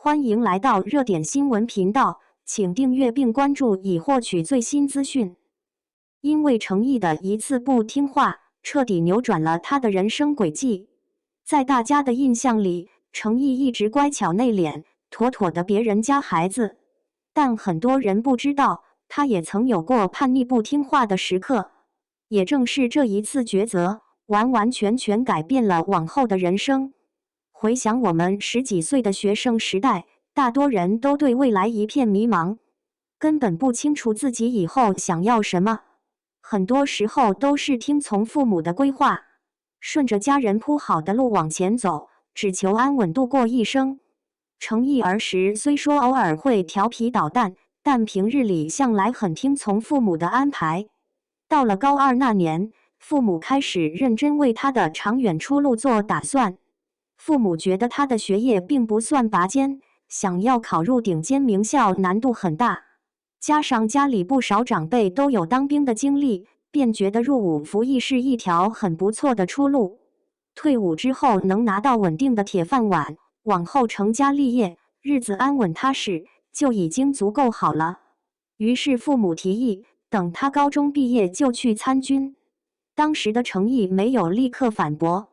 欢迎来到热点新闻频道，请订阅并关注以获取最新资讯。因为程毅的一次不听话，彻底扭转了他的人生轨迹。在大家的印象里，程毅一直乖巧内敛，妥妥的别人家孩子。但很多人不知道，他也曾有过叛逆不听话的时刻。也正是这一次抉择，完完全全改变了往后的人生。回想我们10几岁的学生时代，大多人都对未来一片迷茫，根本不清楚自己以后想要什么。很多时候都是听从父母的规划，顺着家人铺好的路往前走，只求安稳度过一生。程毅儿时虽说偶尔会调皮捣蛋，但平日里向来很听从父母的安排。到了高2那年，父母开始认真为他的长远出路做打算。父母觉得他的学业并不算拔尖，想要考入顶尖名校难度很大，加上家里不少长辈都有当兵的经历，便觉得入伍服役是一条很不错的出路。退伍之后能拿到稳定的铁饭碗，往后成家立业，日子安稳踏实，就已经足够好了。于是父母提议，等他高中毕业就去参军。当时的程毅没有立刻反驳，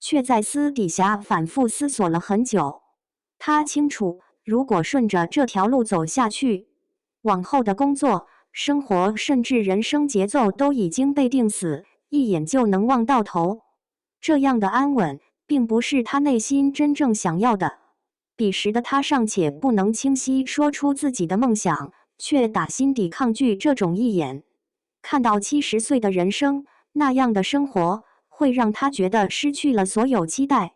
却在私底下反复思索了很久。他清楚，如果顺着这条路走下去，往后的工作、生活甚至人生节奏都已经被定死，一眼就能望到头。这样的安稳，并不是他内心真正想要的。彼时的他尚且不能清晰说出自己的梦想，却打心底抗拒这种一眼。看到70岁的人生，那样的生活会让他觉得失去了所有期待，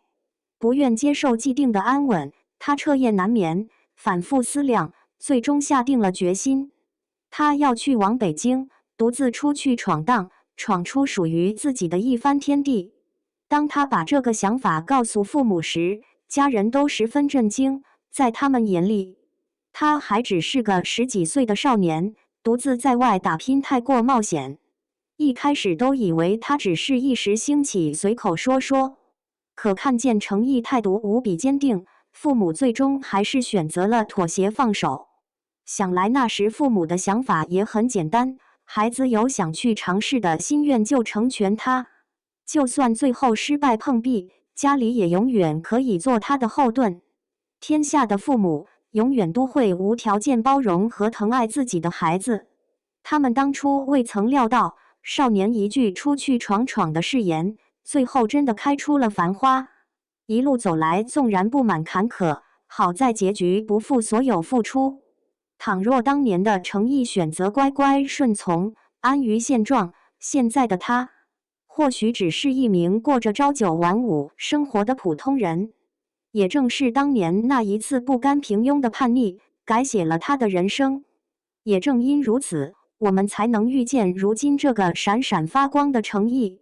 不愿接受既定的安稳。他彻夜难眠，反复思量，最终下定了决心。他要去往北京，独自出去闯荡，闯出属于自己的一番天地。当他把这个想法告诉父母时，家人都十分震惊。在他们眼里，他还只是个10几岁的少年，独自在外打拼太过冒险。一开始都以为他只是一时兴起随口说说，可看见程毅态度无比坚定，父母最终还是选择了妥协放手。想来那时父母的想法也很简单，孩子有想去尝试的心愿就成全他，就算最后失败碰壁，家里也永远可以做他的后盾。天下的父母永远都会无条件包容和疼爱自己的孩子，他们当初未曾料到少年一句出去闯闯的誓言，最后真的开出了繁花。一路走来，纵然布满坎坷，好在结局不负所有付出。倘若当年的程毅选择乖乖顺从，安于现状，现在的他或许只是一名过着朝九晚5生活的普通人。也正是当年那一次不甘平庸的叛逆，改写了他的人生。也正因如此，我们才能遇见如今这个闪闪发光的程毅。